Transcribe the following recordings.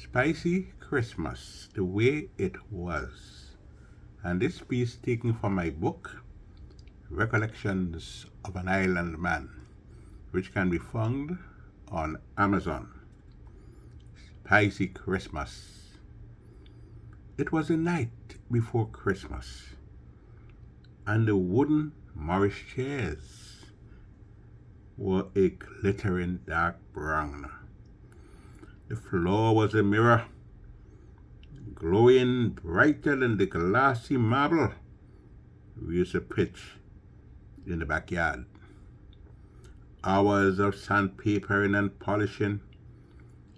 Spicy Christmas, the way it was. And this piece taken from my book, Recollections of an Island Man, which can be found on Amazon. Spicy Christmas. It was the night before Christmas, and the wooden Morris chairs were a glittering dark brown. The floor was a mirror, glowing brighter than the glassy marble we used to pitch in the backyard. Hours of sandpapering and polishing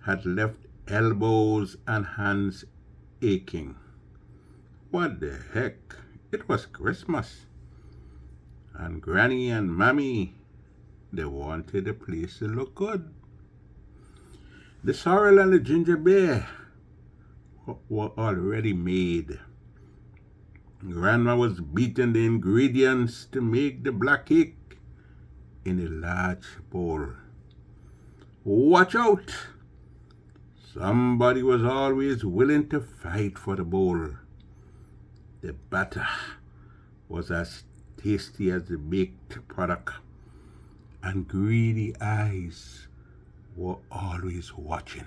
had left elbows and hands aching. What the heck? It was Christmas. And Granny and Mammy, they wanted the place to look good. The sorrel and the ginger beer were already made. Grandma was beating the ingredients to make the black cake in a large bowl. Watch out! Somebody was always willing to fight for the bowl. The batter was as tasty as the baked product, and greedy eyes were always watching.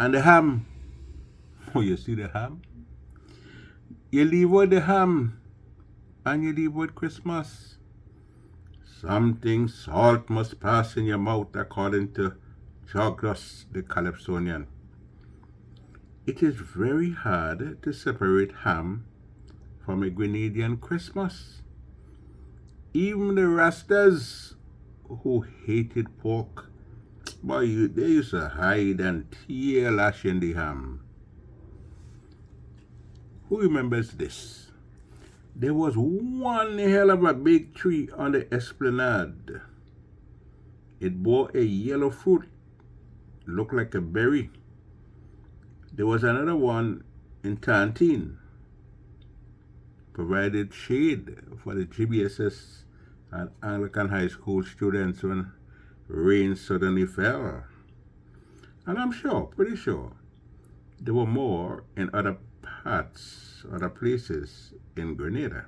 And the ham, oh, you see the ham? You leave with the ham, and you leave with Christmas. Something salt must pass in your mouth, according to Joglos the Calypsonian. It is very hard to separate ham from a Grenadian Christmas. Even the Rastas, who hated pork, boy, they used to hide and tear lashing the ham. Who remembers this? There was one hell of a big tree on the esplanade. It bore a yellow fruit, looked like a berry. There was another one in Tantine, provided shade for the GBSS and Anglican High School students when rain suddenly fell. And I'm sure, pretty sure, there were more in other places in Grenada.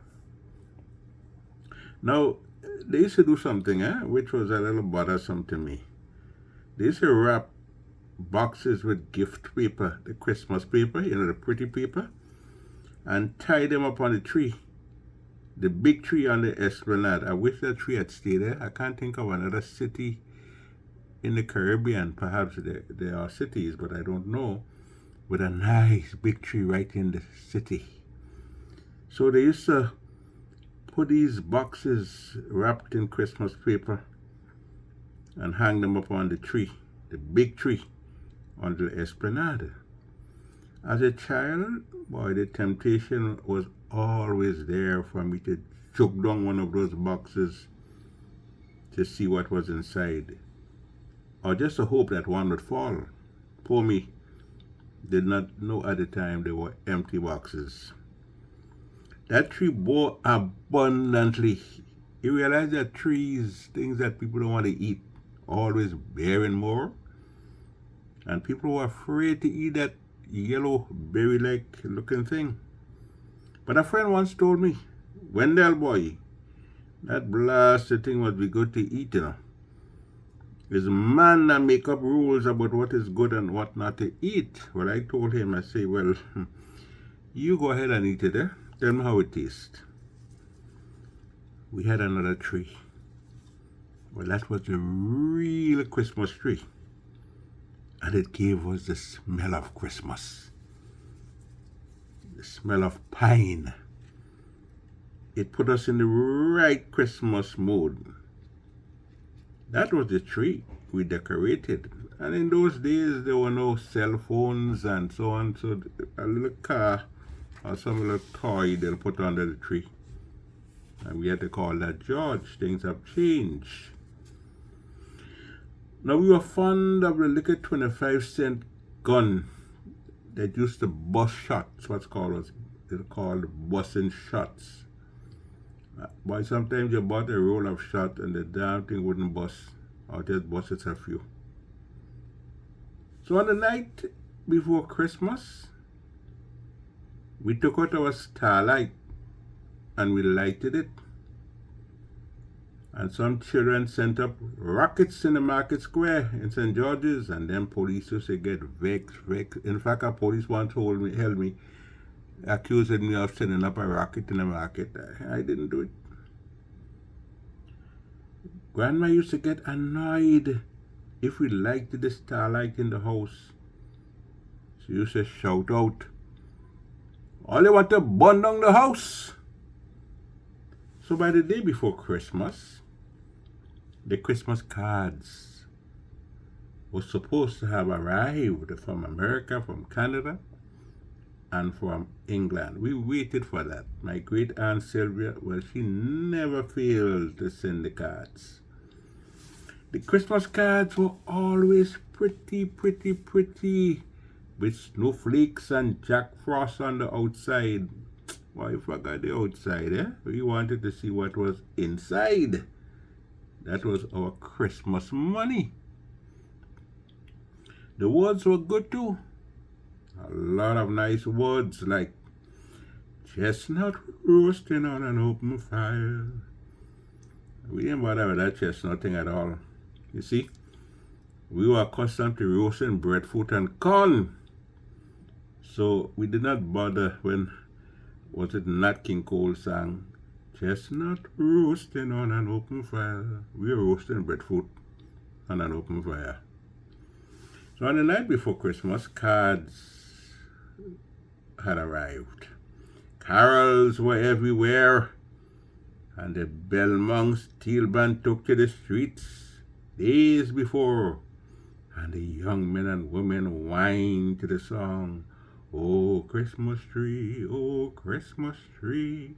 Now, they used to do something, which was a little bothersome to me. They used to wrap boxes with gift paper, the Christmas paper, the pretty paper, and tie them up on the tree. The big tree on the esplanade. I wish that tree had stayed there. I can't think of another city in the Caribbean. Perhaps there are cities, but I don't know, with a nice big tree right in the city. So they used to put these boxes wrapped in Christmas paper and hang them up on the tree, the big tree on the esplanade. As a child, boy, the temptation was always there for me to choke down one of those boxes to see what was inside, or just to hope that one would fall. Poor me, did not know at the time they were empty boxes. That tree bore abundantly. You realize that trees, things that people don't want to eat, always bearing more. And people were afraid to eat that yellow berry-like looking thing. But a friend once told me, Wendell boy, that blasted thing must be good to eat, It's man that make up rules about what is good and what not to eat. Well, I told him, I say, well, you go ahead and eat it, Tell me how it tastes. We had another tree. Well, that was the real Christmas tree. And it gave us the smell of Christmas. The smell of pine. It put us in the right Christmas mood. That was the tree we decorated. And in those days, there were no cell phones and so on. So a little car or some little toy they'll put under the tree. And we had to call that George. Things have changed. Now, we were fond of the little 25-cent gun that used to bust shots. What's called busting shots. But sometimes you bought a roll of shot and the damn thing wouldn't bust, or just busted a few. So on the night before Christmas, we took out our starlight and we lighted it. And some children sent up rockets in the market square in St. George's, and then police used to get vexed. In fact, a police once held me, accused me of sending up a rocket in the market. I didn't do it. Grandma used to get annoyed if we lighted the starlight in the house. She used to shout out, "All you want to burn down the house." So by the day before Christmas, the Christmas cards were supposed to have arrived from America, from Canada, and from England. We waited for that. My great aunt Sylvia, well, she never failed to send the cards. The Christmas cards were always pretty, with snowflakes and Jack Frost on the outside. Why, I forgot the outside, eh? We wanted to see what was inside. That was our Christmas money. The words were good too. A lot of nice words like chestnut roasting on an open fire. We didn't bother with that chestnut thing at all. You see, we were accustomed to roasting breadfruit and corn. So we did not bother when, was it Nat King Cole sang, chestnut roasting on an open fire. We were roasting breadfruit on an open fire. So on the night before Christmas, cards had arrived. Carols were everywhere, and the Belmont Steel Band took to the streets days before, and the young men and women whined to the song, "Oh, Christmas tree, oh, Christmas tree."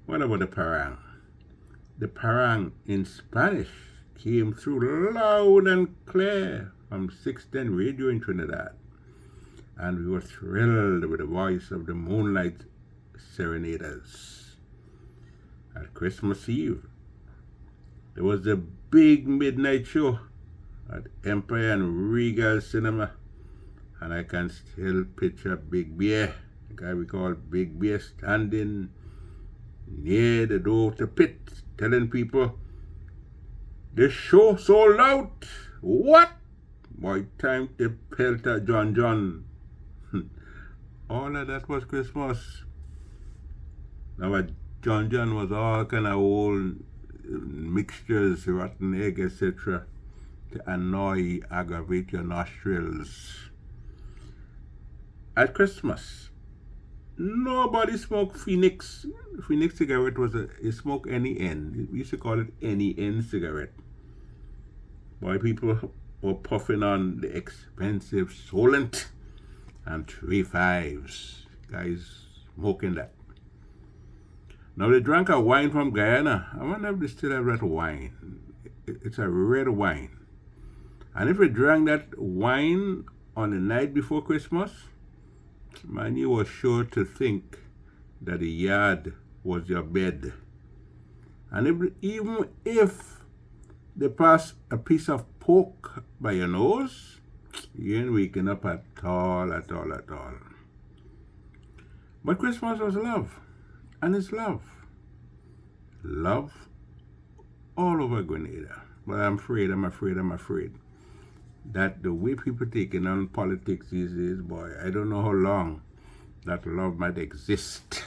What about the parang? The parang in Spanish came through loud and clear from 610 radio in Trinidad, and we were thrilled with the voice of the Moonlight Serenaders. At Christmas Eve, there was the big midnight show at Empire and Regal Cinema, and I can still picture Big Bear, the guy we call Big Bear, standing near the door of the pit, telling people, "The show sold out. What? My time to pelter John." All of that was Christmas. Now John was all kind of old mixtures, rotten egg, etc., to annoy, aggravate your nostrils. At Christmas, nobody smoked Phoenix. Phoenix cigarette was you smoke any end. We used to call it any end cigarette. Boy, people were puffing on the expensive Solent and 3.5s. Guys smoking that. Now they drank a wine from Guyana. I wonder if they still have that wine. It's a red wine. And if you drank that wine on the night before Christmas, man, you were sure to think that the yard was your bed. And even if they pass a piece of pork by your nose, you ain't waking up at all. But Christmas was love. And it's love. Love all over Grenada. But I'm afraid that the way people taking on politics these days, boy, I don't know how long that love might exist.